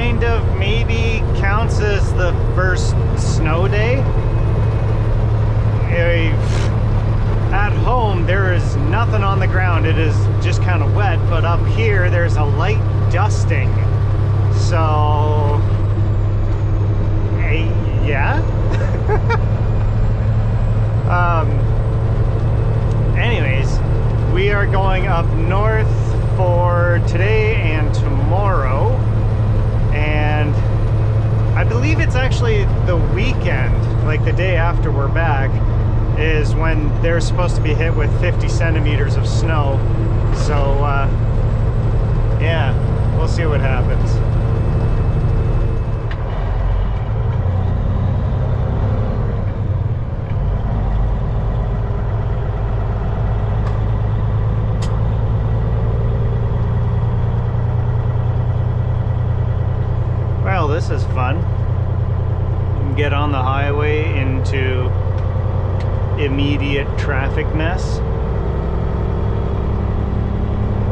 kind of maybe counts as the first snow day. At home, there is nothing on the ground. It is just kind of wet, but up here, there's a light dusting. So, yeah. Anyways, we are going up north for today and tomorrow, and I believe it's actually the weekend, like the day after we're back, is when they're supposed to be hit with 50 centimeters of snow. So yeah, we'll see what happens. Well, this is fun. Get on the highway into immediate traffic mess.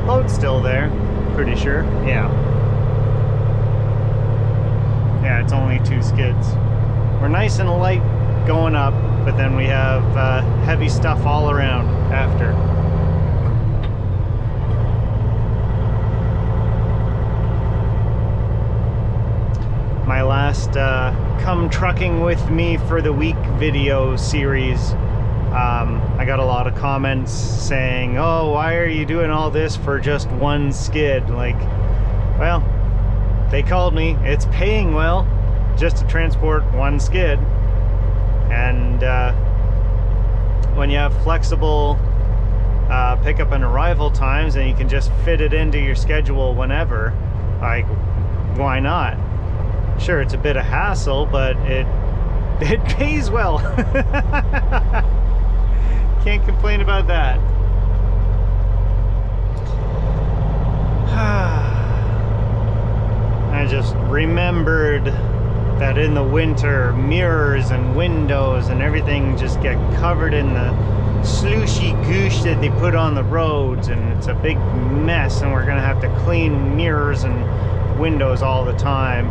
Boat's still there, pretty sure. Yeah, it's only 2 skids. We're nice and light going up, but then we have heavy stuff all around after. My last Come Trucking With Me for the Week video series, I got a lot of comments saying, oh, why are you doing all this for just 1 skid? Like, well, they called me. It's paying well just to transport 1 skid. And when you have flexible pickup and arrival times and you can just fit it into your schedule whenever, like, why not? Sure, it's a bit of hassle, but it pays well. Can't complain about that. I just remembered that in the winter, mirrors and windows and everything just get covered in the slushy goosh that they put on the roads, and it's a big mess, and we're gonna have to clean mirrors and windows all the time.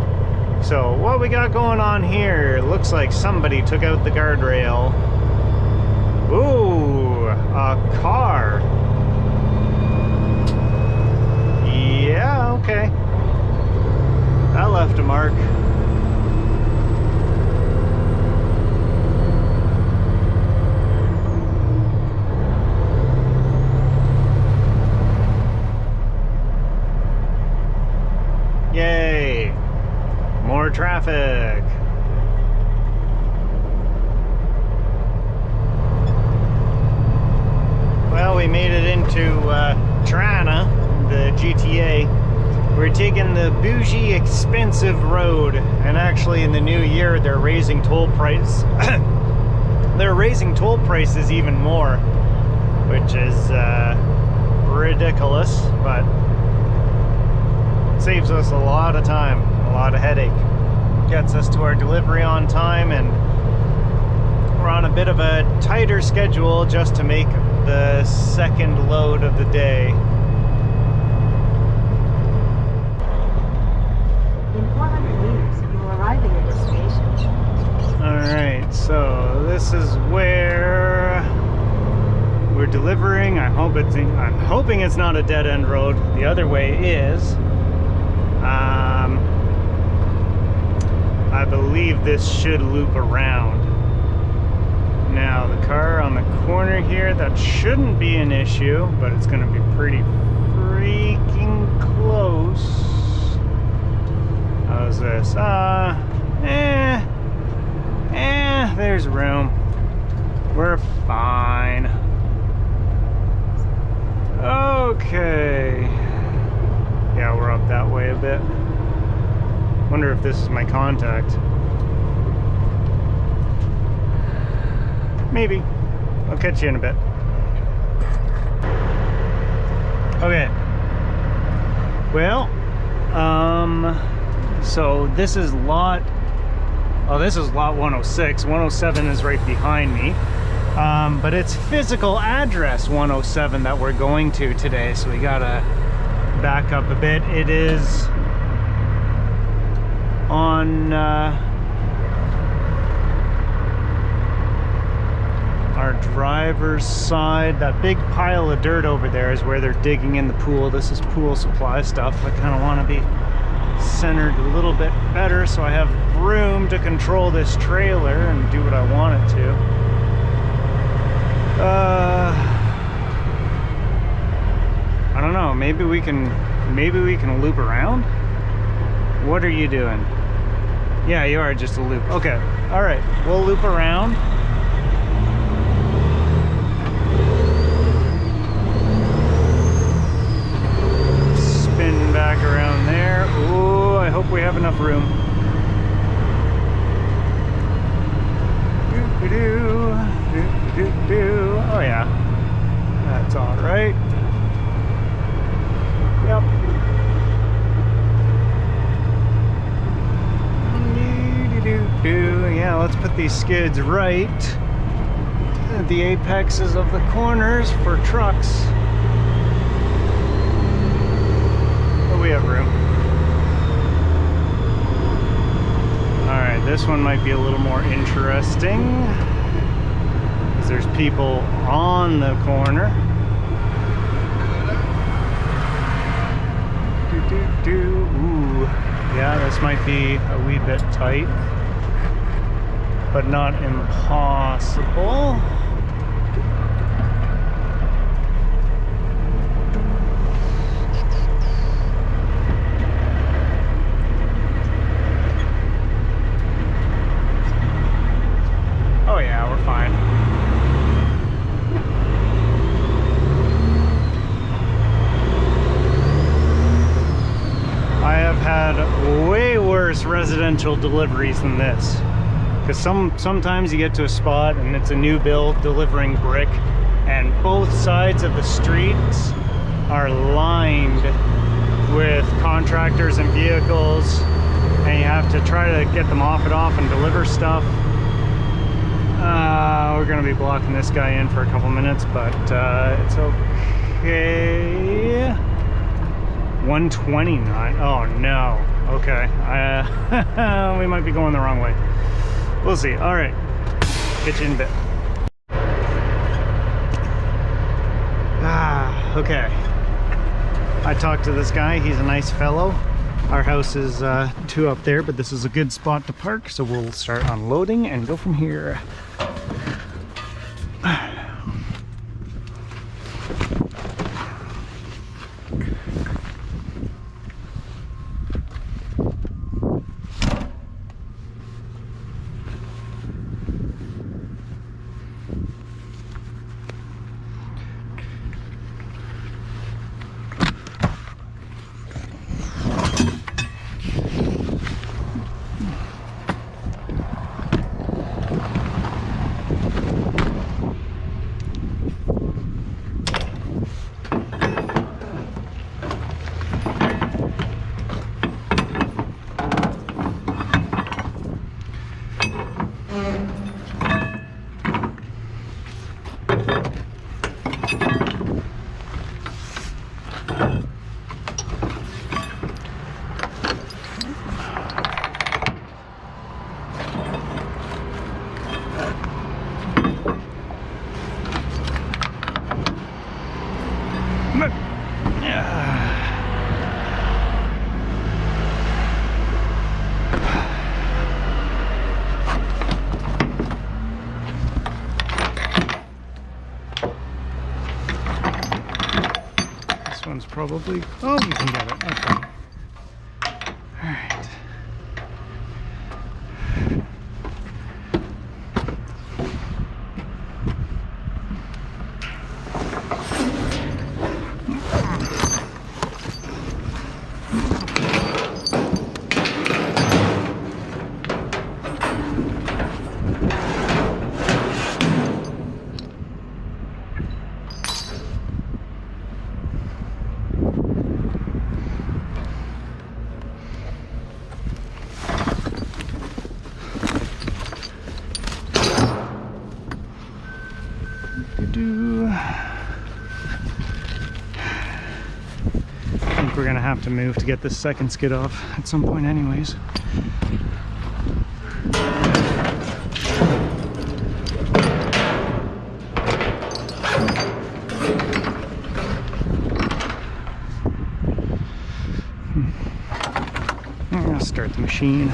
So what we got going on here, looks like somebody took out the guardrail. Ooh, a car. Yeah, okay. That left a mark. Yay. More traffic. Well, we made it into Tirana, the GTA. We're taking the bougie, expensive road, and actually in the new year they're raising toll price. They're raising toll prices even more, which is ridiculous, but it saves us a lot of time. A lot of headache. Gets us to our delivery on time, and we're on a bit of a tighter schedule just to make the second load of the day. In 400 meters, you will arrive at your destination. Alright, so this is where we're delivering. I'm hoping it's not a dead-end road. The other way is. I believe this should loop around. Now the car on the corner here, that shouldn't be an issue, but it's going to be pretty freaking close. How's this? There's room. We're fine. Okay. Yeah, we're up that way a bit. Wonder if this is my contact. Maybe. I'll catch you in a bit. Okay. Well, so this is lot, this is lot 106. 107 is right behind me. But it's physical address 107 that we're going to today, so we gotta back up a bit. It is on our driver's side. That big pile of dirt over there is where they're digging in the pool. This is pool supply stuff. I kind of want to be centered a little bit better so I have room to control this trailer and do what I want it to. I don't know, maybe we can loop around? What are you doing? Yeah, you are just a loop. Okay, all right, we'll loop around. Spin back around there. Ooh, I hope we have enough room. Oh yeah, that's all right. Yep. Yeah, let's put these skids right at the apexes of the corners for trucks. But we have room. Alright, this one might be a little more interesting because there's people on the corner. Ooh, yeah, this might be a wee bit tight, but not impossible. Oh yeah, we're fine. I have had way worse residential deliveries than this. Because sometimes you get to a spot and it's a new build delivering brick and both sides of the streets are lined with contractors and vehicles and you have to try to get them off and deliver stuff. We're going to be blocking this guy in for a couple minutes, but it's okay. 129. Oh no. Okay. We might be going the wrong way. We'll see. All right. Get you in a bit. Okay. I talked to this guy. He's a nice fellow. Our house is 2 up there, but this is a good spot to park, so we'll start unloading and go from here. Probably. Oh, we can get it. Okay. All right. gonna have to move to get this second skid off at some point anyways. I'm gonna start the machine.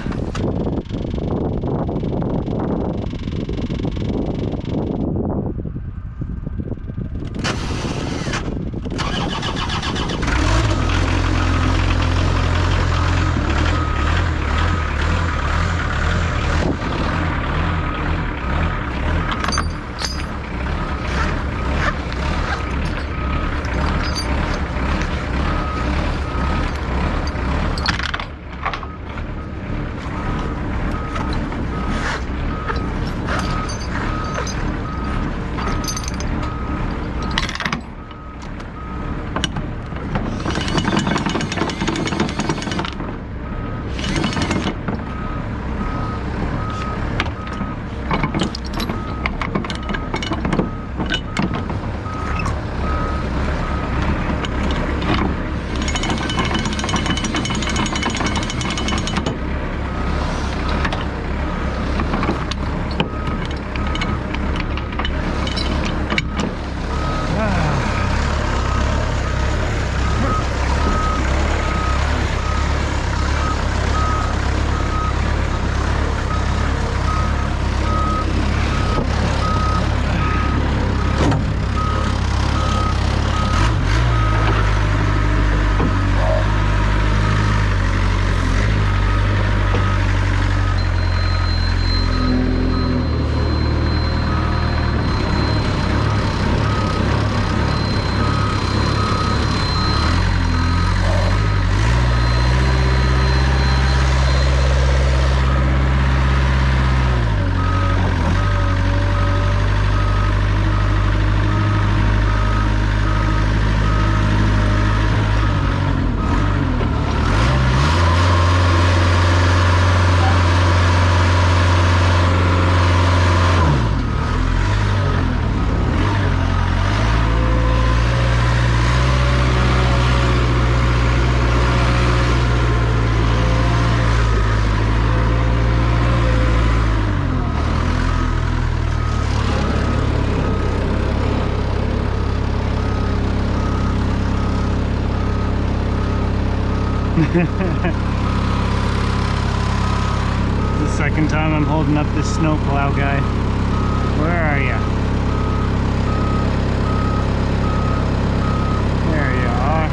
This is the second time I'm holding up this snowplow guy. Where are you? There you are.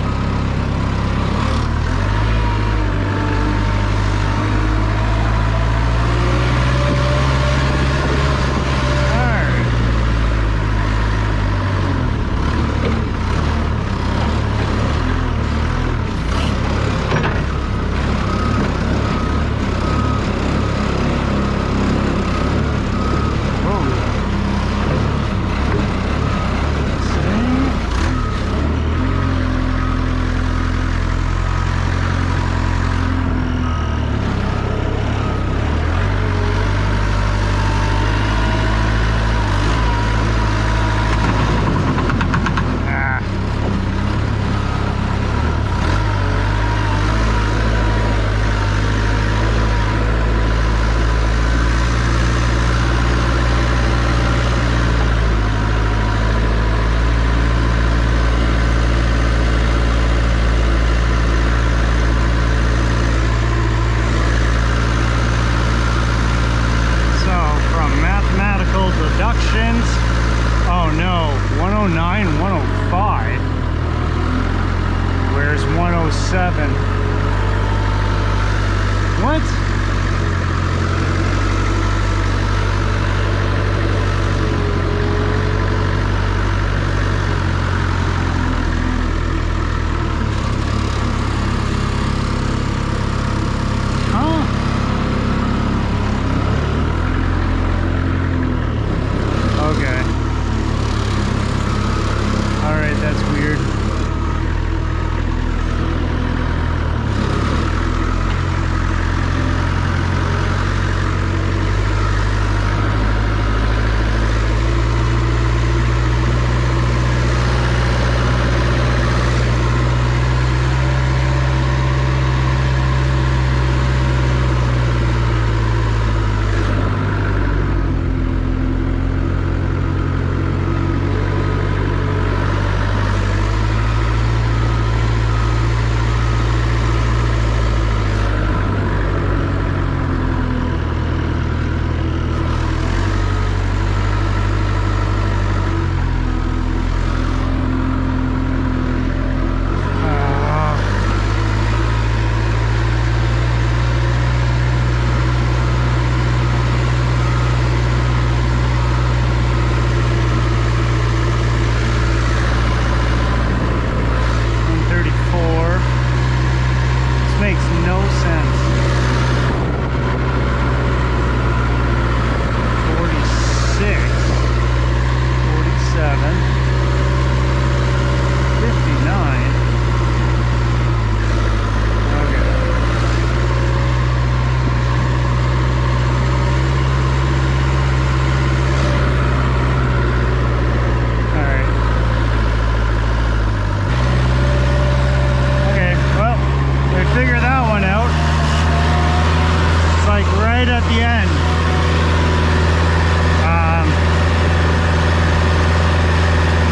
like right at the end.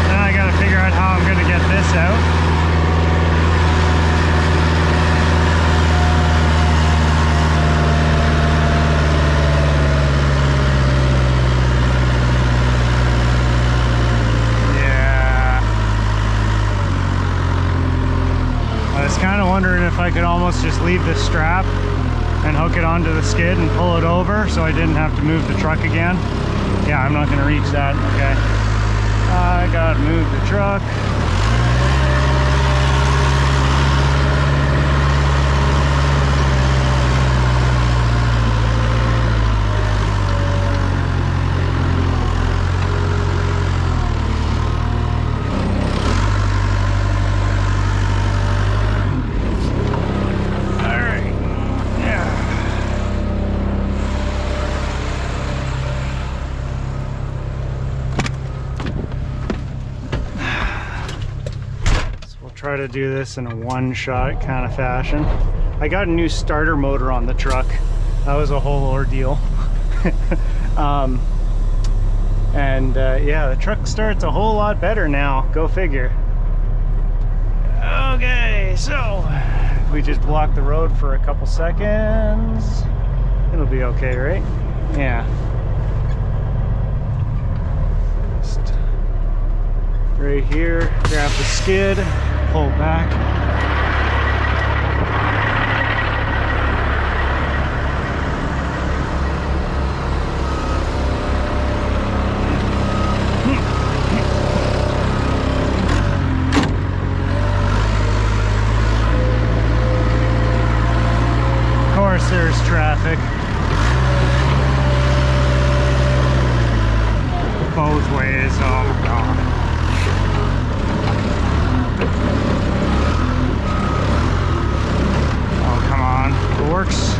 Then I gotta figure out how I'm gonna get this out. I was kind of wondering if I could almost just leave this strap and hook it onto the skid and pull it over so I didn't have to move the truck again. Yeah, I'm not going to reach that. Okay. I got to move the truck. Try to do this in a one-shot kind of fashion. I got a new starter motor on the truck. That was a whole ordeal. Yeah, the truck starts a whole lot better now. Go figure. Okay, so we just block the road for a couple seconds. It'll be okay, right? Yeah. Just right here, grab the skid. Pull back. Of course, there's traffic. Both ways. Oh my God. Works.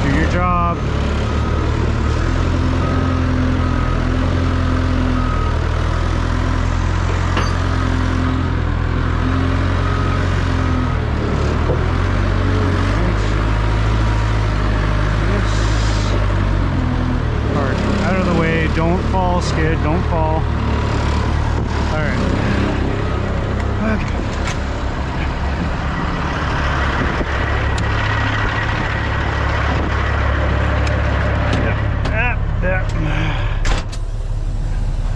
Do your job. Out of the way. Don't fall, skid. Don't fall. All right. Okay.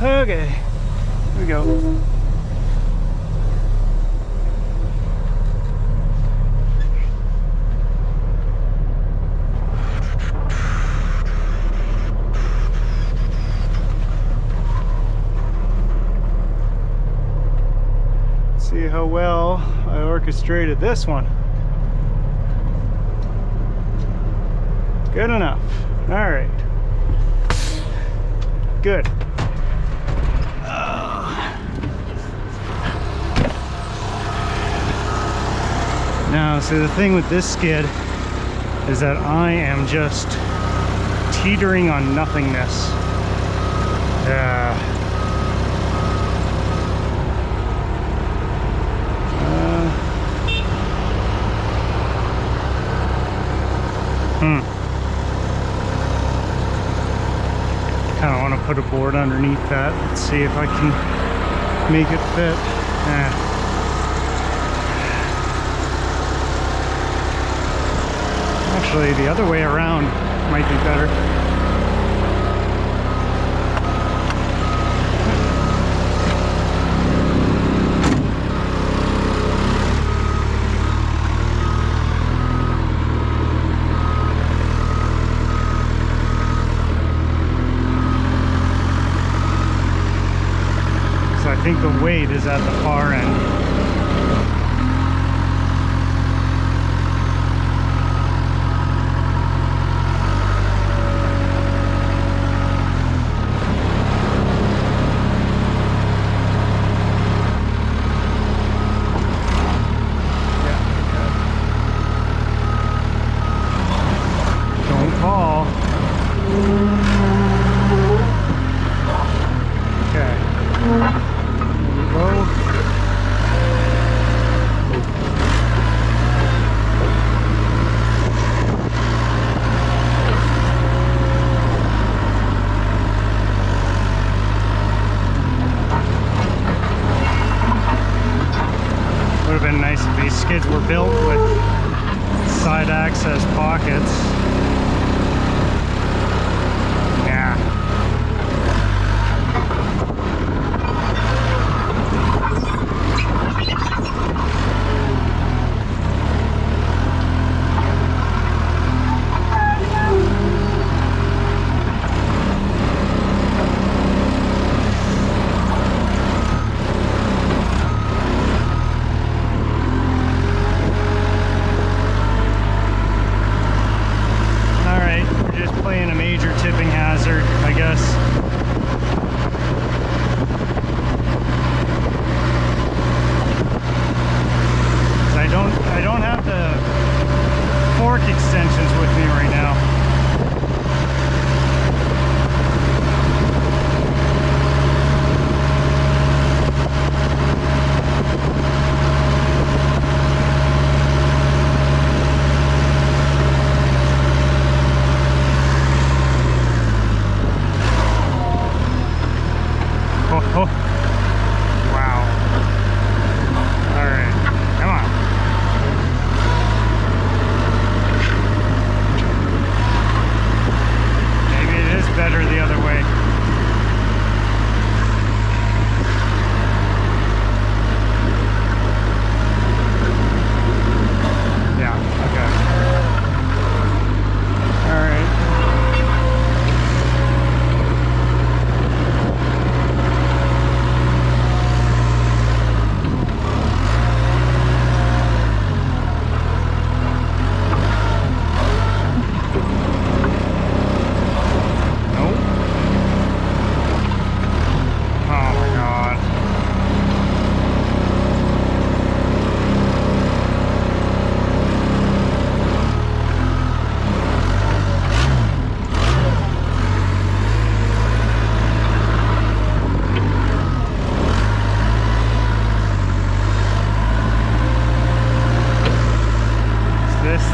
Okay, here we go. Let's see how well I orchestrated this one. Good enough. All right. Good. Now, so the thing with this skid is that I am just teetering on nothingness. Kind of want to put a board underneath that. Let's see if I can make it fit. Actually, the other way around might be better. So I think the weight is at the far end. has pockets. Yeah. Tipping hazard, I guess. I don't have the fork extensions with me right now. Oh, wow. All right, come on. Maybe it is better the other way. Yeah, okay. All right.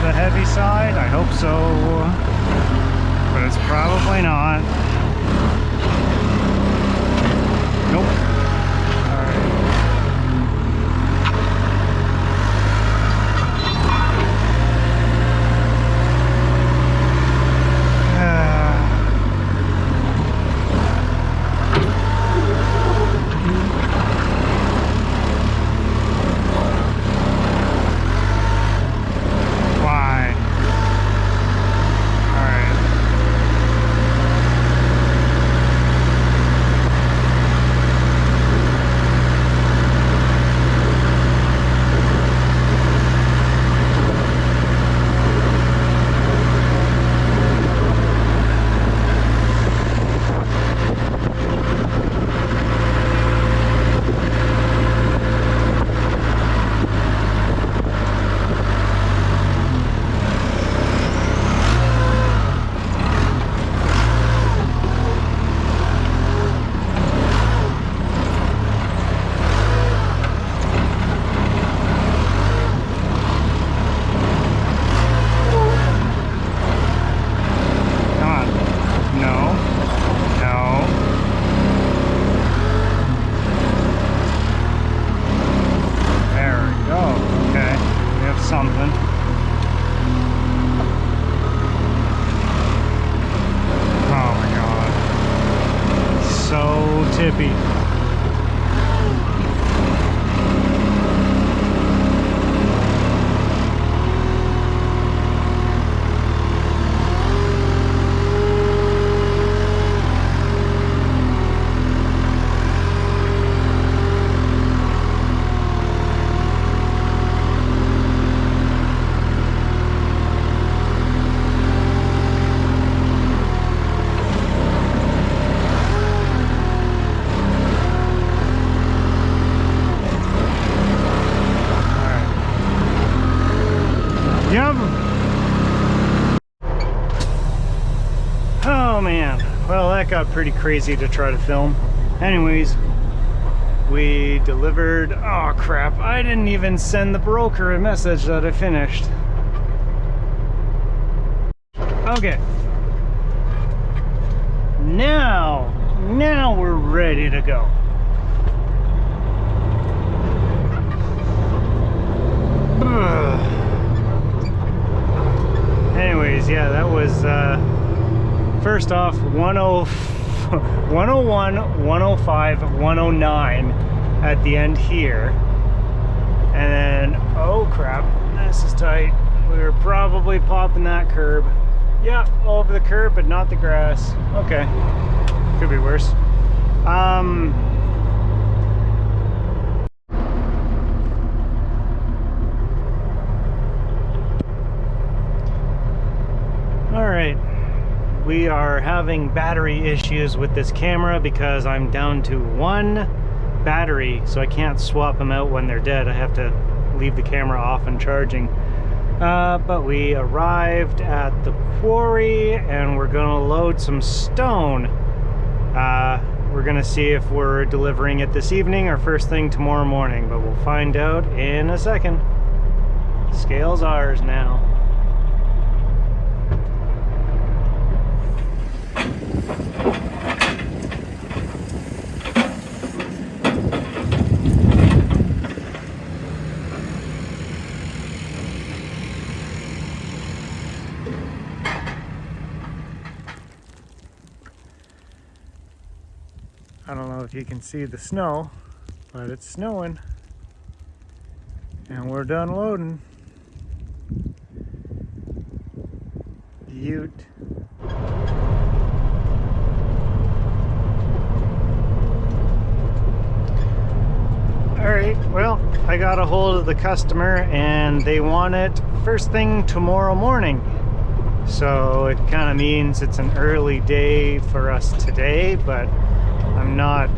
The heavy side? I hope so, but it's probably not. Nope. All right. Something. Oh my god. So tippy. Yep. Oh man, well that got pretty crazy to try to film. Anyways, we delivered, oh crap, I didn't even send the broker a message that I finished. Okay. Now we're ready to go. yeah, that was first off 101, 105, 109 at the end here. And then, oh crap, this is tight. We were probably popping that curb. Yeah, over the curb, but not the grass. Okay, could be worse. All right, we are having battery issues with this camera because I'm down to one battery, so I can't swap them out when they're dead. I have to leave the camera off and charging. But we arrived at the quarry and we're gonna load some stone. We're gonna see if we're delivering it this evening or first thing tomorrow morning, but we'll find out in a second. Scale's ours now. I don't know if you can see the snow, but it's snowing. And we're done loading. Ute. Alright, well, I got a hold of the customer and they want it first thing tomorrow morning. So it kind of means it's an early day for us today, but I'm not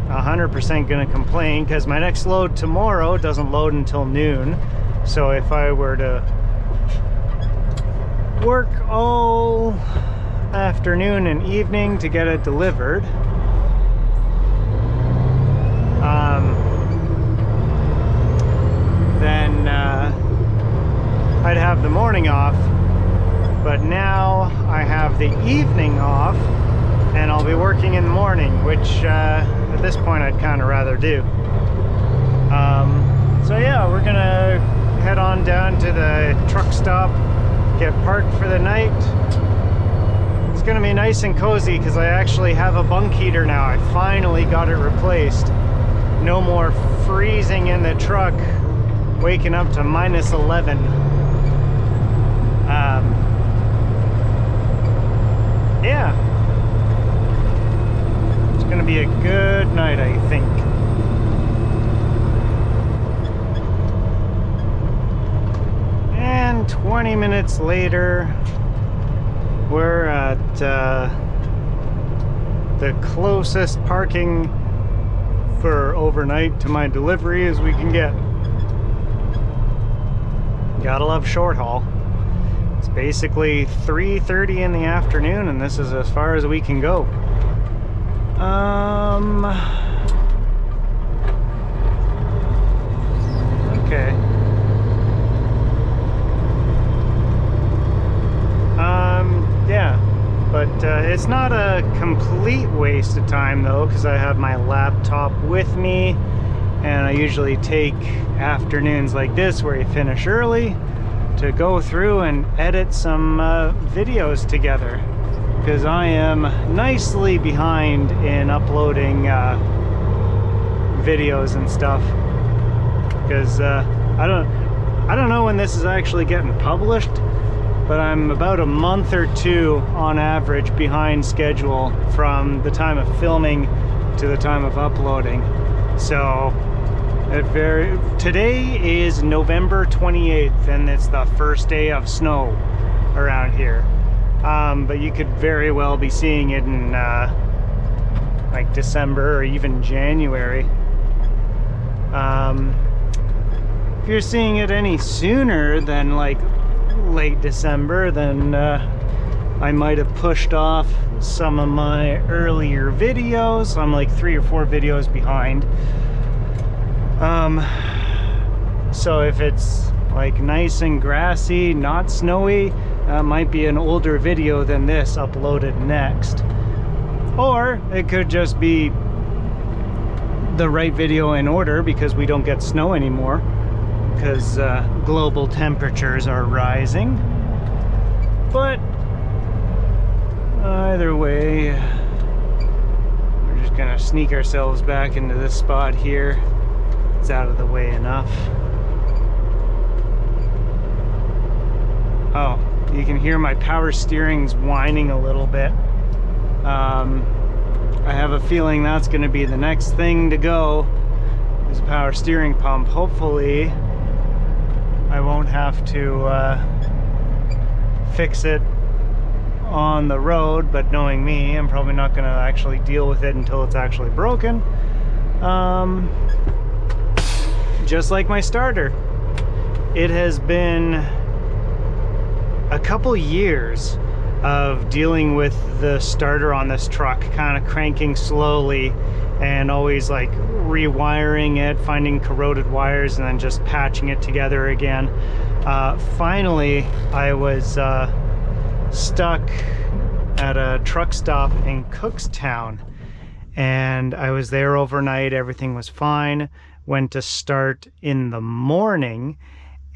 100% gonna complain because my next load tomorrow doesn't load until noon. So if I were to work all afternoon and evening to get it delivered, then I'd have the morning off. But now I have the evening off and I'll be working in the morning, which at this point I'd kind of rather do. So yeah, we're gonna head on down to the truck stop, get parked for the night. It's gonna be nice and cozy because I actually have a bunk heater now. I finally got it replaced. No more freezing in the truck, waking up to -11. Yeah. It's gonna be a good night, I think. And 20 minutes later, we're at the closest parking for overnight to my delivery as we can get. Gotta love short haul. It's basically 3:30 in the afternoon and this is as far as we can go. Okay. Yeah, but it's not a complete waste of time though, because I have my laptop with me and I usually take afternoons like this where you finish early to go through and edit some videos together, because I am nicely behind in uploading videos and stuff, because I don't know when this is actually getting published, but I'm about a month or two on average behind schedule from the time of filming to the time of uploading. So today is November 28th and it's the first day of snow around here. But you could very well be seeing it in like December or even January. If you're seeing it any sooner than like late December, then I might have pushed off some of my earlier videos. I'm like 3 or 4 videos behind. So if it's like nice and grassy, not snowy, might be an older video than this uploaded next. Or it could just be the right video in order because we don't get snow anymore, because global temperatures are rising. Either way, we're just gonna sneak ourselves back into this spot here. It's out of the way enough. Oh, you can hear my power steering's whining a little bit. I have a feeling that's gonna be the next thing to go, is a power steering pump. Hopefully, I won't have to fix it on the road, but knowing me, I'm probably not going to actually deal with it until it's actually broken. Just like my starter, it has been a couple years of dealing with the starter on this truck, kind of cranking slowly and always like rewiring it, finding corroded wires, and then just patching it together again. Finally, I was stuck at a truck stop in Cookstown, and I was there overnight. Everything was fine. Went to start in the morning,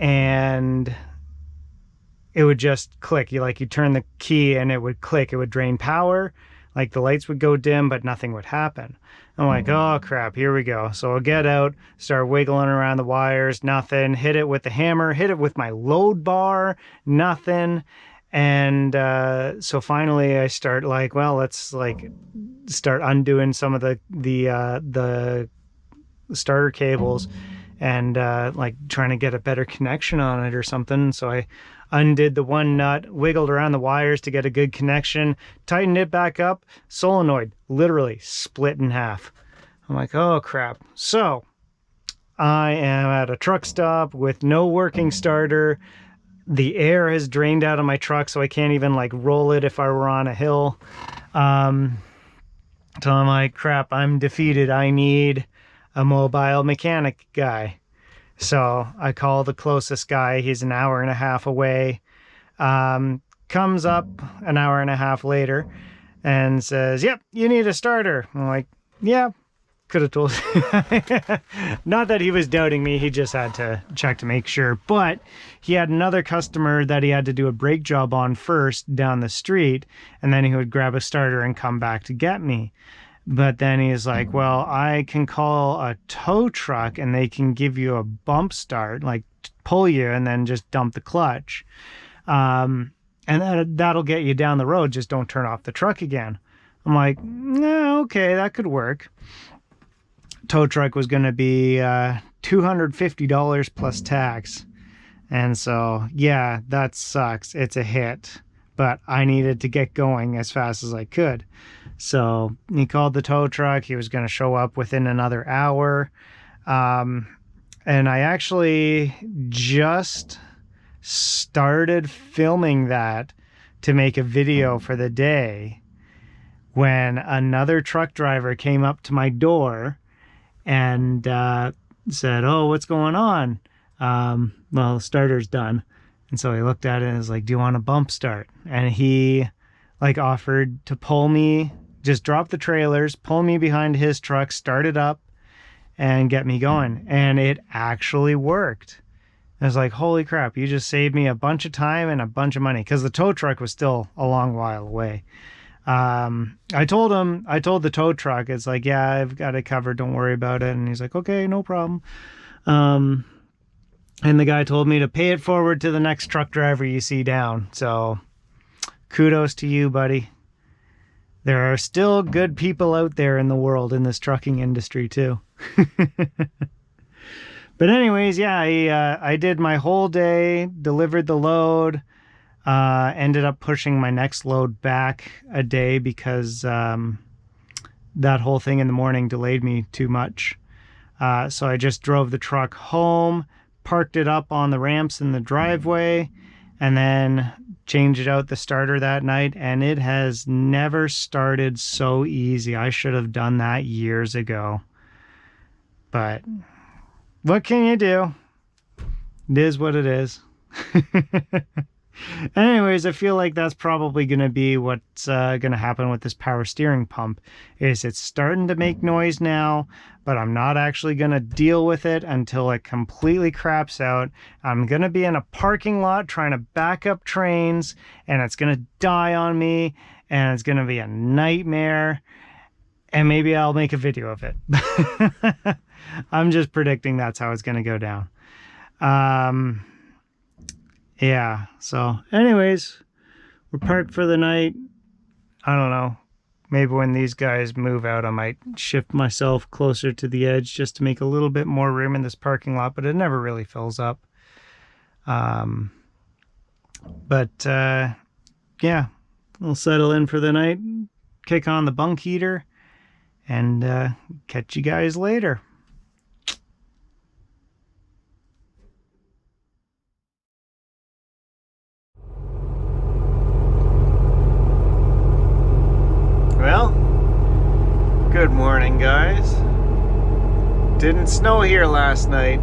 and it would just click. You turn the key and it would click. It would drain power. Like the lights would go dim, but nothing would happen. I'm like, oh crap, here we go. So I'll get out, start wiggling around the wires, nothing. Hit it with the hammer, hit it with my load bar, nothing. And so finally I start like, well, let's like start undoing some of the starter cables and like trying to get a better connection on it or something. So I undid the one nut, wiggled around the wires to get a good connection, tightened it back up, solenoid literally split in half. I'm like, oh crap. So I am at a truck stop with no working starter. The air has drained out of my truck, so I can't even like roll it if I were on a hill. So I'm like, crap, I'm defeated. I need a mobile mechanic guy. So I call the closest guy. He's an hour and a half away. Comes up an hour and a half later and says, yep, you need a starter. I'm like, yeah, could have told you. Not that he was doubting me. He just had to check to make sure. But he had another customer that he had to do a brake job on first down the street. And then he would grab a starter and come back to get me. But then he's like, well, I can call a tow truck and they can give you a bump start, like pull you and then just dump the clutch. And that'll get you down the road. Just don't turn off the truck again. I'm like, no, okay, that could work. Tow truck was going to be $250 plus tax. And so, yeah, that sucks. It's a hit. But I needed to get going as fast as I could. So he called the tow truck. He was going to show up within another hour. And I actually just started filming that to make a video for the day when another truck driver came up to my door and said, oh, what's going on? Well, the starter's done. And so he looked at it and was like, do you want a bump start? And he like offered to pull me, just drop the trailers, pull me behind his truck, start it up and get me going. And it actually worked. I was like, holy crap, you just saved me a bunch of time and a bunch of money, because the tow truck was still a long while away. I told the tow truck, it's like, yeah, I've got it covered, don't worry about it. And he's like, okay, no problem. And the guy told me to pay it forward to the next truck driver you see down. So kudos to you, buddy. There are still good people out there in the world, in this trucking industry too. But anyways, yeah, I did my whole day, delivered the load, ended up pushing my next load back a day because that whole thing in the morning delayed me too much. So I just drove the truck home, parked it up on the ramps in the driveway, and then changed out the starter that night, and it has never started so easy. I should have done that years ago. But what can you do? It is what it is. Anyways, I feel like that's probably going to be what's going to happen with this power steering pump. Is it's starting to make noise now, but I'm not actually going to deal with it until it completely craps out. I'm going to be in a parking lot trying to back up trains, and it's going to die on me, and it's going to be a nightmare, and maybe I'll make a video of it. I'm just predicting that's how it's going to go down. Yeah, so anyways, we're parked for the night. I don't know. Maybe when these guys move out, I might shift myself closer to the edge just to make a little bit more room in this parking lot, but it never really fills up. Yeah, we'll settle in for the night, kick on the bunk heater, and catch you guys later. Well, good morning, guys. Didn't snow here last night.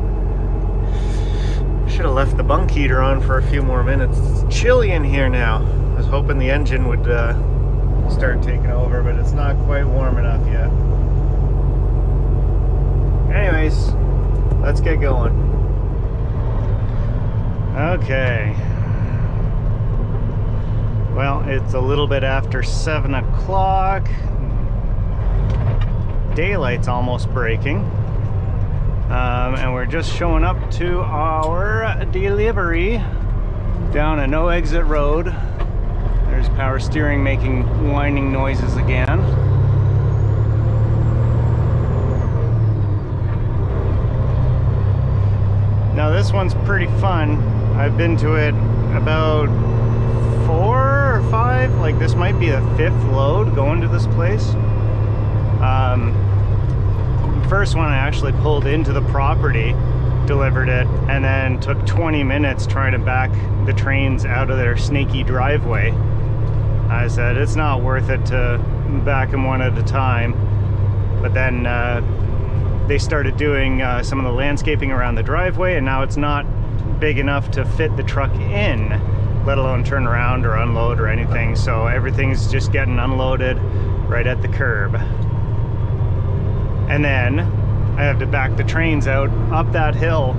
Should have left the bunk heater on for a few more minutes. It's chilly in here now. I was hoping the engine would start taking over, but it's not quite warm enough yet. Anyways, let's get going. Okay. Well, it's a little bit after 7 o'clock. Daylight's almost breaking. And we're just showing up to our delivery down a no exit road. There's power steering making whining noises again. Now this one's pretty fun. I've been to it about 4 or 5, like this might be the 5th load going to this place. First one I actually pulled into the property, delivered it, and then took 20 minutes trying to back the trains out of their snaky driveway. I said it's not worth it to back them one at a time, but then they started doing some of the landscaping around the driveway, and now it's not big enough to fit the truck in, let alone turn around or unload or anything, so everything's just getting unloaded right at the curb. And then I have to back the trains out up that hill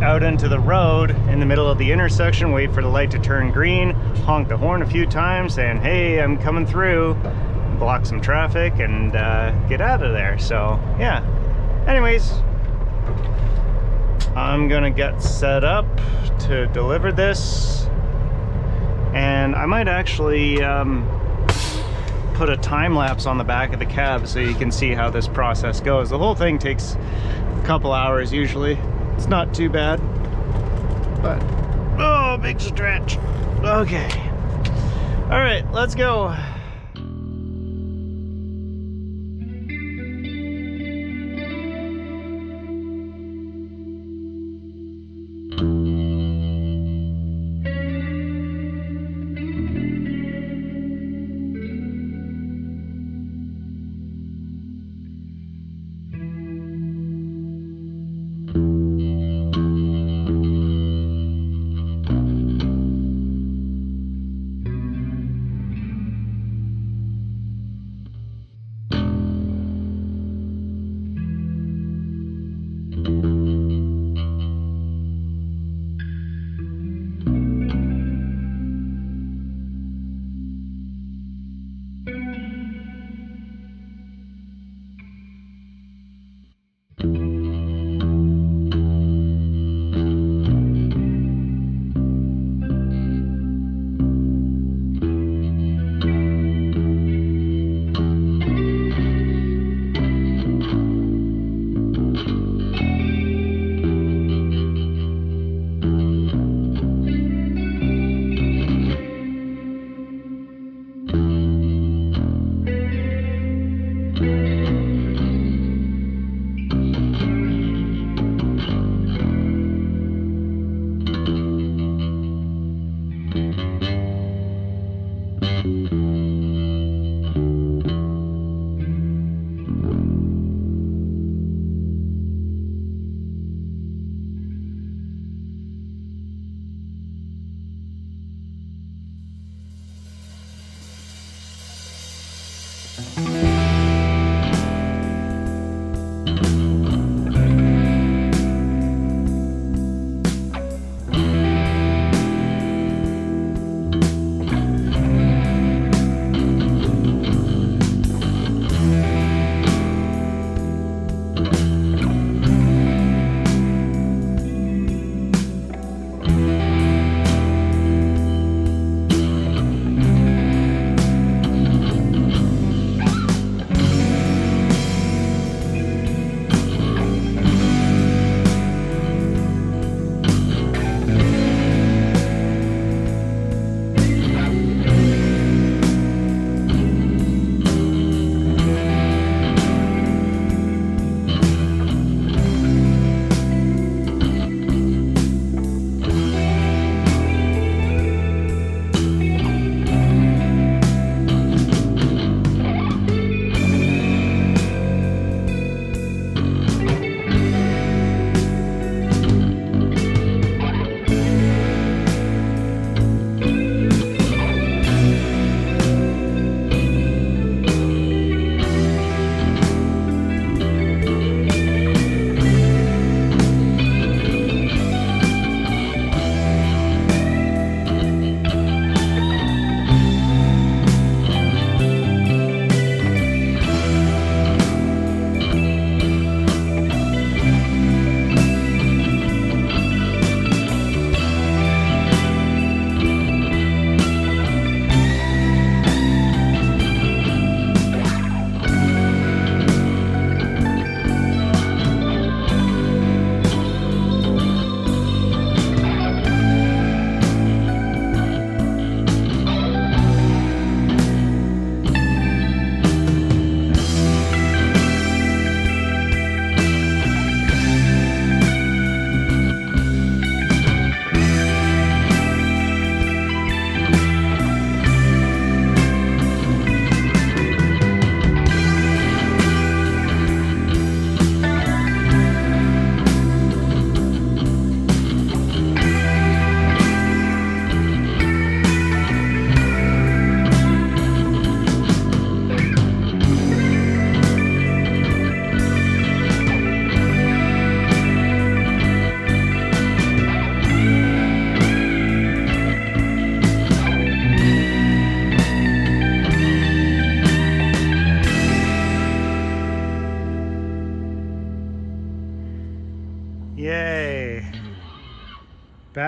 out into the road in the middle of the intersection, wait for the light to turn green, honk the horn a few times saying, hey, I'm coming through, block some traffic, and get out of there. So yeah, anyways, I'm gonna get set up to deliver this, and I might actually put a time lapse on the back of the cab so you can see how this process goes. The whole thing takes a couple hours usually. It's not too bad, but oh, big stretch. Okay, all right, let's go.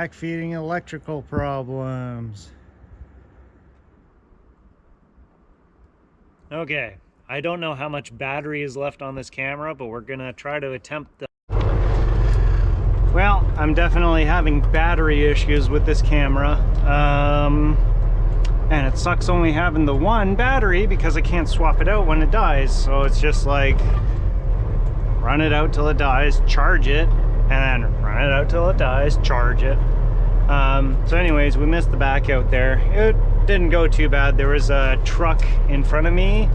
backfeeding electrical problems. Okay, I don't know how much battery is left on this camera, but we're gonna try to attempt the... Well, I'm definitely having battery issues with this camera. And it sucks only having the one battery because I can't swap it out when it dies. So it's just like, run it out till it dies, charge it, and then run it out till it dies, charge it. So anyways, we missed the back out there. It didn't go too bad. There was a truck in front of me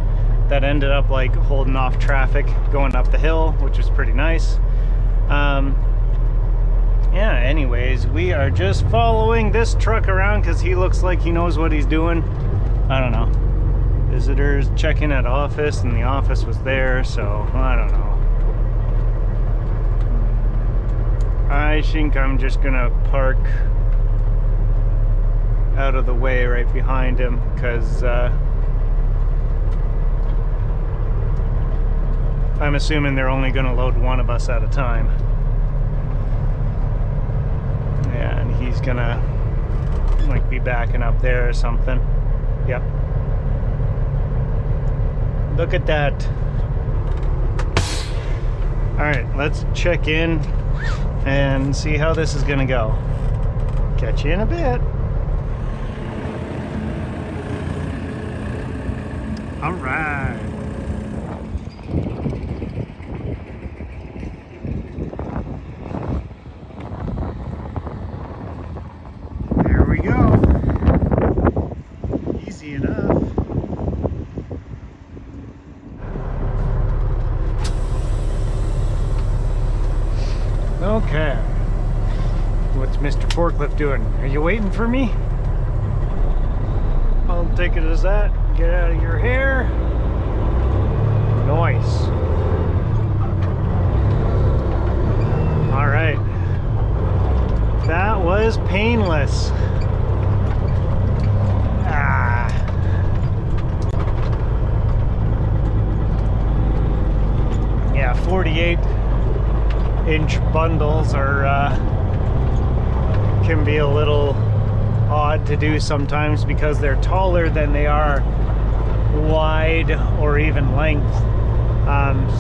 that ended up like holding off traffic going up the hill, which was pretty nice. Yeah, anyways, we are just following this truck around because he looks like he knows what he's doing. I don't know. Visitors checking at office, and the office was there, so I don't know. I think I'm just gonna park out of the way right behind him because I'm assuming they're only gonna load one of us at a time. Yeah, and he's gonna like be backing up there or something. Yep. Look at that. All right, let's check in and see how this is gonna go. Catch you in a bit. All right. There we go. Easy enough. Okay. What's Mr. Forklift doing? Are you waiting for me? I'll take it as that. Get out of your hair. Nice. All right. That was painless. Ah. Yeah, 48-inch bundles are can be a little odd to do sometimes because they're taller than they are wide or even length.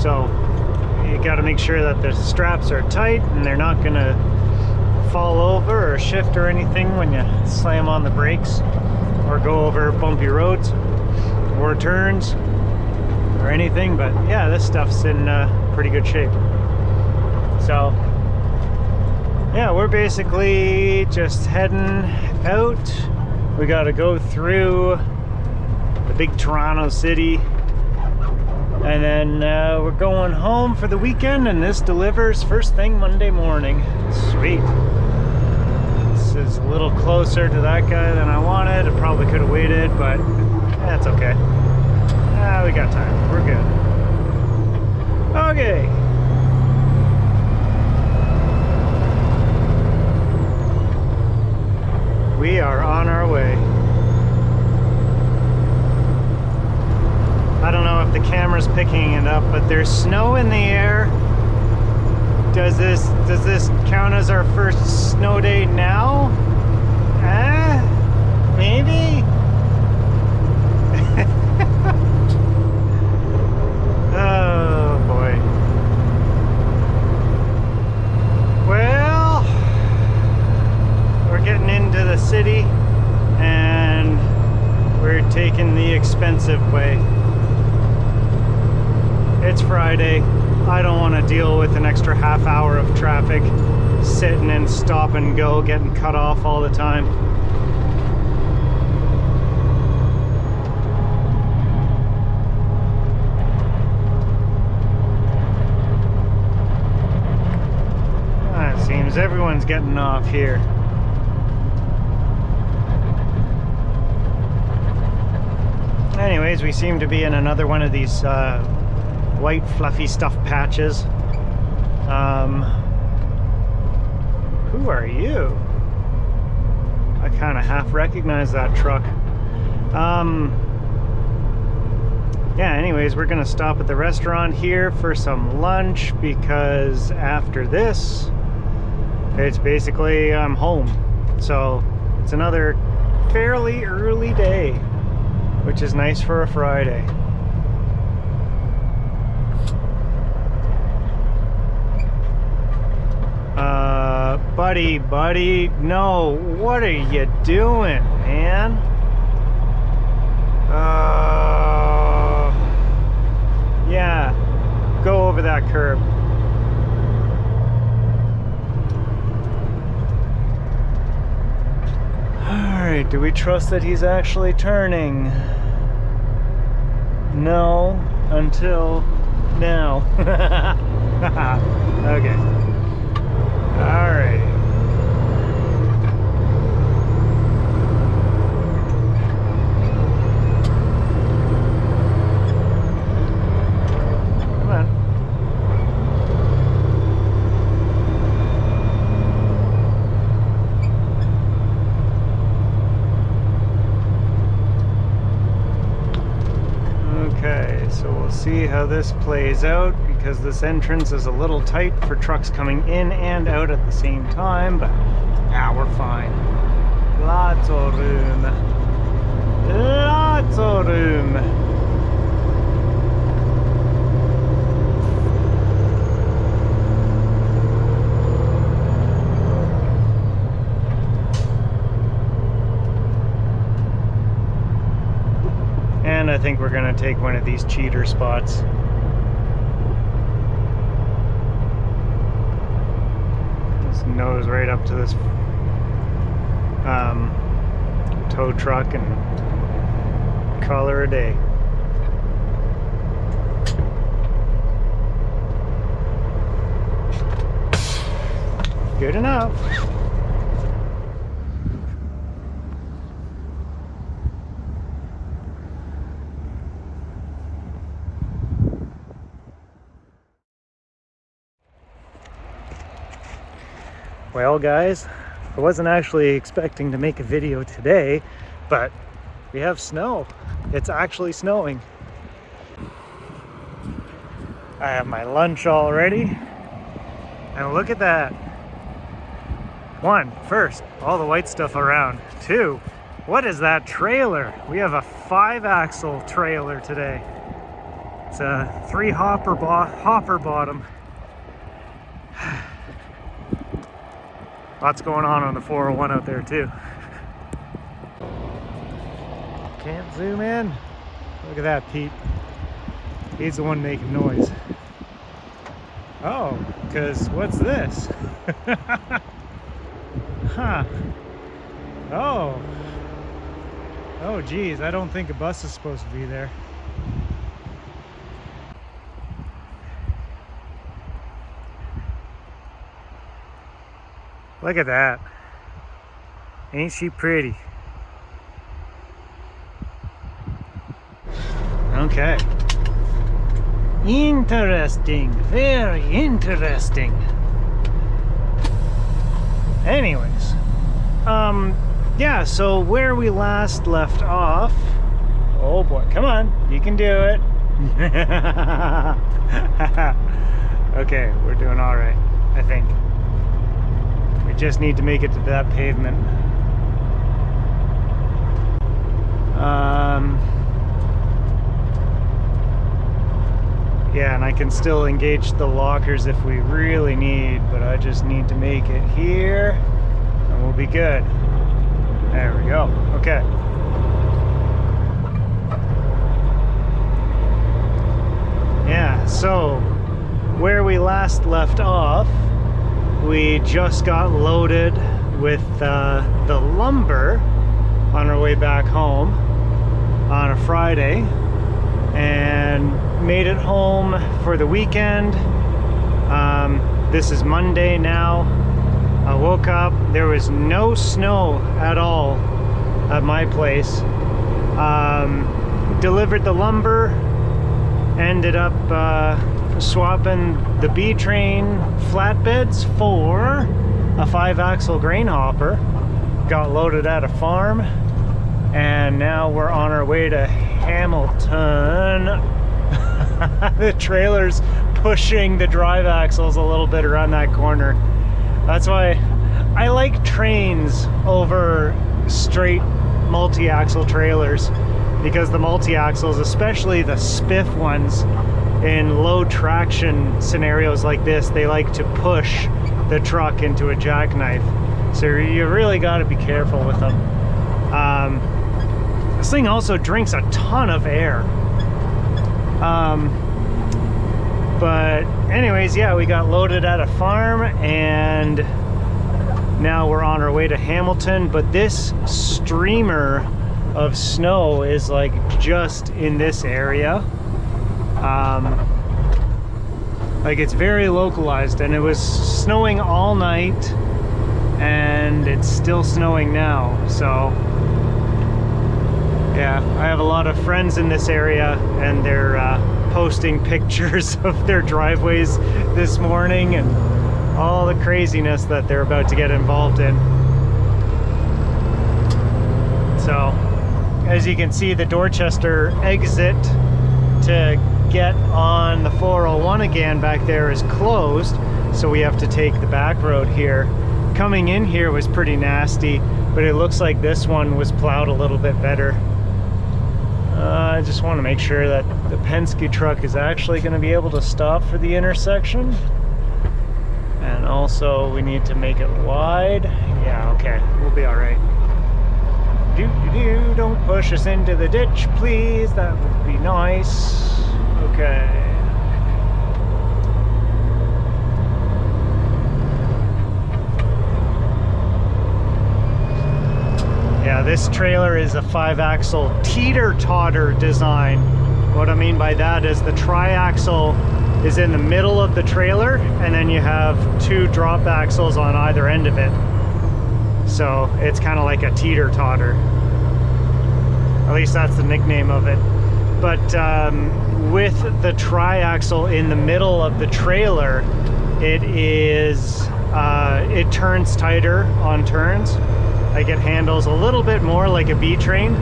So you got to make sure that the straps are tight and they're not going to fall over or shift or anything when you slam on the brakes or go over bumpy roads or turns or anything. But yeah, this stuff's in pretty good shape. So yeah, we're basically just heading out. We got to go through the big Toronto city, and then we're going home for the weekend, and this delivers first thing Monday morning. Sweet. This is a little closer to that guy than I wanted. I probably could have waited, but that's okay. We got time. We're good. Okay. We are on our way. I don't know if the camera's picking it up, but there's snow in the air. Does this count as our first snow day now? Maybe? Oh boy. Well, we're getting into the city and we're taking the expensive way. It's Friday. I don't want to deal with an extra half hour of traffic, sitting and stop and go, getting cut off all the time. It seems everyone's getting off here. Anyways, we seem to be in another one of these white fluffy stuff patches. Who are you? I kind of half recognize that truck. Yeah, anyways, we're gonna stop at the restaurant here for some lunch because after this it's basically I'm home. So it's another fairly early day, which is nice for a Friday. Buddy, no, what are you doing, man? Yeah, go over that curb. Alright, do we trust that he's actually turning? No, until now. Okay. Alright. Come on. Okay, so we'll see how this plays out, because this entrance is a little tight for trucks coming in and out at the same time, but we're fine. Lots of room. Lots of room. And I think we're gonna take one of these cheater spots. Just nose right up to this tow truck and call her a day. Good enough. Well guys, I wasn't actually expecting to make a video today, but we have snow. It's actually snowing. I have my lunch all ready, and look at that. One, first, all the white stuff around. Two, what is that trailer? We have a 5-axle trailer today. It's a 3 hopper bottom. Lots going on the 401 out there too. Can't zoom in. Look at that, Pete. He's the one making noise. Oh, because what's this? Huh. Oh. Oh, geez, I don't think a bus is supposed to be there. Look at that. Ain't she pretty? Okay. Interesting. Very interesting. Anyways. Yeah, so where we last left off. Oh boy, come on. You can do it. Okay, we're doing all right, I think. We just need to make it to that pavement. Yeah, and I can still engage the lockers if we really need, but I just need to make it here and we'll be good. There we go. Okay. Yeah, so where we last left off, we just got loaded with the lumber on our way back home on a Friday and made it home for the weekend. This is Monday now. I woke up, there was no snow at all at my place. Delivered the lumber, ended up swapping the B-train flatbeds for a 5-axle grain hopper. Got loaded at a farm, and now we're on our way to Hamilton. The trailer's pushing the drive axles a little bit around that corner. That's why I like trains over straight multi-axle trailers, because the multi-axles, especially the spiff ones, in low traction scenarios like this, they like to push the truck into a jackknife. So you really got to be careful with them. This thing also drinks a ton of air. But anyways, yeah, we got loaded at a farm and now we're on our way to Hamilton. But this streamer of snow is like just in this area. Like it's very localized, and it was snowing all night and it's still snowing now. So yeah, I have a lot of friends in this area and they're posting pictures of their driveways this morning and all the craziness that they're about to get involved in. So as you can see, the Dorchester exit to get on the 401 again back there is closed, so we have to take the back road here. Coming in here was pretty nasty, but it looks like this one was plowed a little bit better. I just want to make sure that the Penske truck is actually going to be able to stop for the intersection. And also we need to make it wide. Yeah, okay, we'll be all right. Don't push us into the ditch, please. That would be nice. Okay. Yeah, this trailer is a 5-axle teeter-totter design. What I mean by that is the tri-axle is in the middle of the trailer, and then you have 2 drop axles on either end of it. So it's kind of like a teeter-totter. At least that's the nickname of it. But with the tri-axle in the middle of the trailer, it turns tighter on turns. Like it handles a little bit more like a B-train,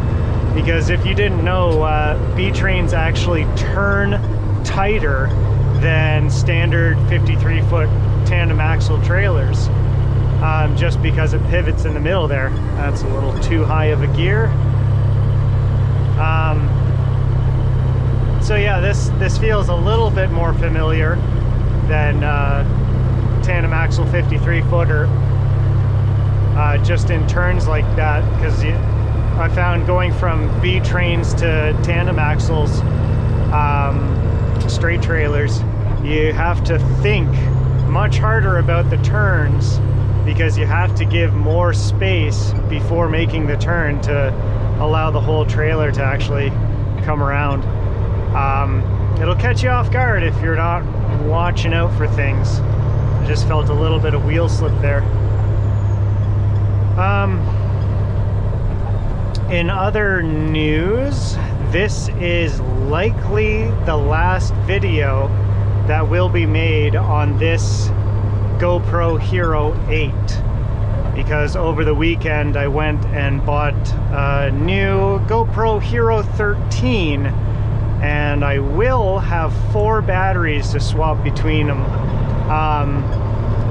because if you didn't know, B-trains actually turn tighter than standard 53-foot tandem axle trailers, just because it pivots in the middle there. That's a little too high of a gear. So yeah, this feels a little bit more familiar than tandem axle 53-footer, just in turns like that, because I found going from B trains to tandem axles, straight trailers, you have to think much harder about the turns, because you have to give more space before making the turn to allow the whole trailer to actually come around. It'll catch you off guard if you're not watching out for things. I just felt a little bit of wheel slip there. In other news, this is likely the last video that will be made on this GoPro Hero 8, because over the weekend I went and bought a new GoPro Hero 13, and I will have 4 batteries to swap between them.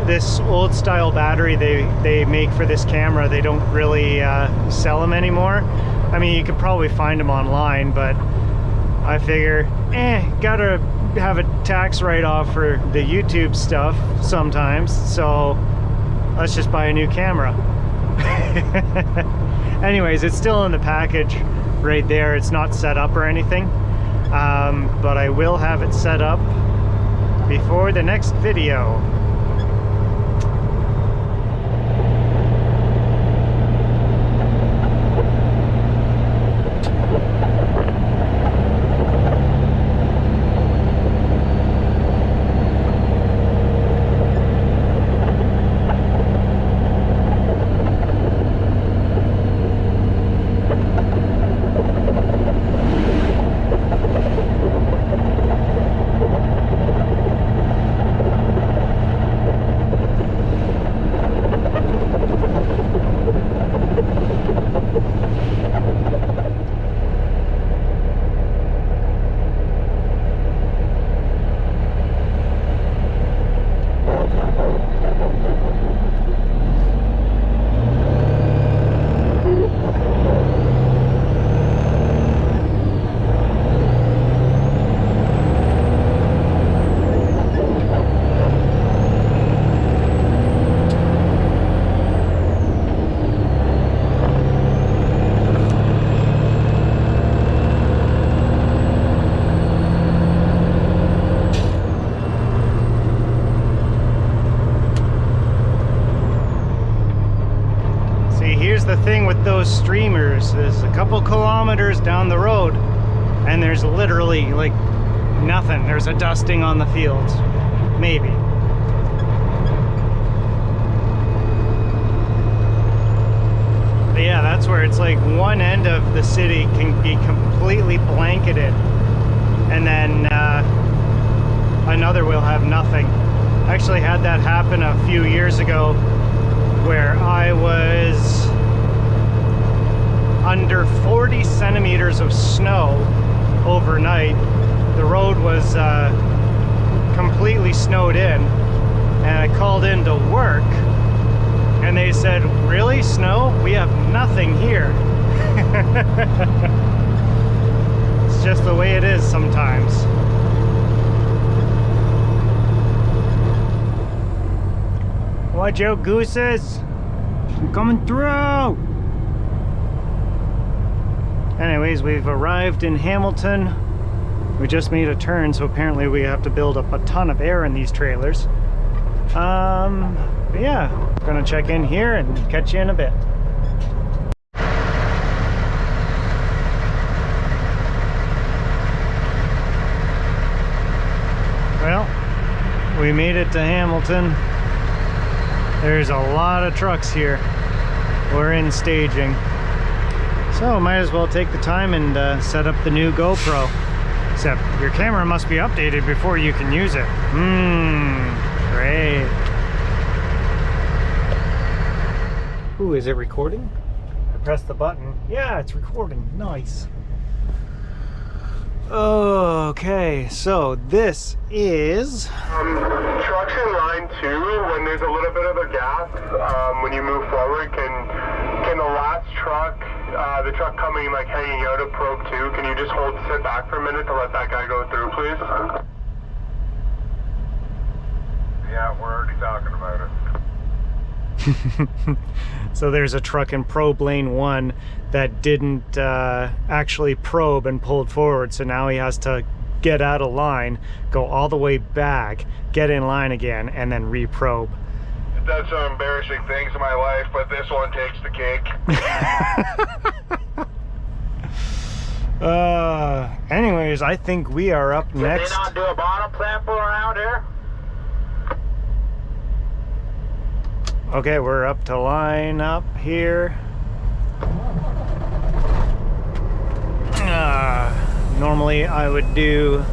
This old style battery they make for this camera, they don't really sell them anymore. I mean, you could probably find them online, but I figure, gotta have a tax write-off for the YouTube stuff sometimes, so let's just buy a new camera. Anyways, it's still in the package right there. It's not set up or anything, but I will have it set up before the next video. those streamers. There's a couple kilometers down the road, and there's literally like nothing. There's a dusting on the fields, maybe. But yeah, that's where it's like one end of the city can be completely blanketed, and then another will have nothing. I actually had that happen a few years ago where I was under 40 centimeters of snow overnight. The road was completely snowed in, and I called in to work, and they said, "Really, snow? We have nothing here." It's just the way it is sometimes. Watch out, gooses! I'm coming through! Anyways, we've arrived in Hamilton. We just made a turn, so apparently we have to build up a ton of air in these trailers. But yeah, gonna check in here and catch you in a bit. Well, we made it to Hamilton. There's a lot of trucks here. We're in staging. So might as well take the time and set up the new GoPro. Except your camera must be updated before you can use it. Great. Ooh, is it recording? I pressed the button. Yeah, it's recording. Nice. Okay, so this is... trucks in line 2, when there's a little bit of a gap, when you move forward, can the last truck, the truck coming, like hanging out of probe 2, can you just sit back for a minute to let that guy go through, please? Yeah, we're already talking about it. So there's a truck in probe lane 1 that didn't actually probe and pulled forward, so now he has to get out of line, go all the way back, get in line again, and then re-probe. I've done some embarrassing things in my life, but this one takes the cake. Anyways, I think we are up next. Did they not do a bottom sample around here? Okay, we're up to line up here. Normally I would do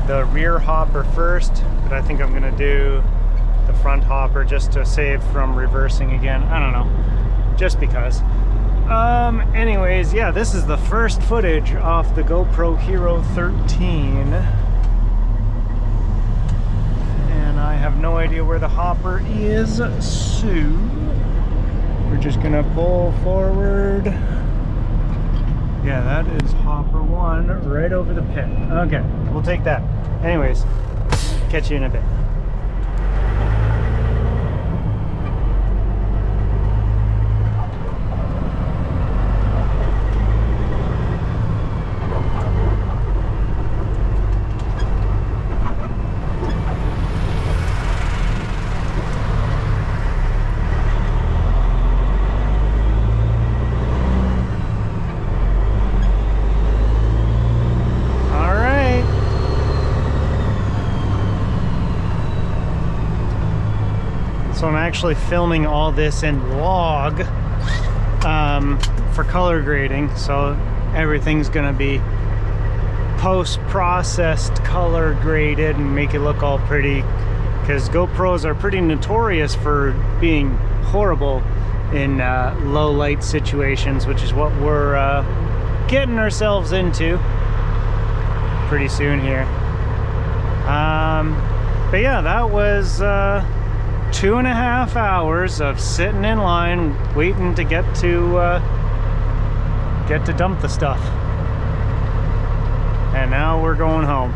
the rear hopper first, but I think I'm gonna do the front hopper just to save from reversing again. I don't know, just because. Anyways, yeah, this is the first footage off the GoPro Hero 13. And I have no idea where the hopper is, so we're just gonna pull forward. Yeah, that is hopper 1 right over the pit. Okay, we'll take that. Anyways, catch you in a bit. So I'm actually filming all this in log for color grading, so everything's gonna be post-processed, color graded, and make it look all pretty, because GoPros are pretty notorious for being horrible in low light situations, which is what we're getting ourselves into pretty soon here. But yeah, that was 2.5 hours of sitting in line waiting to get to dump the stuff, and now we're going home.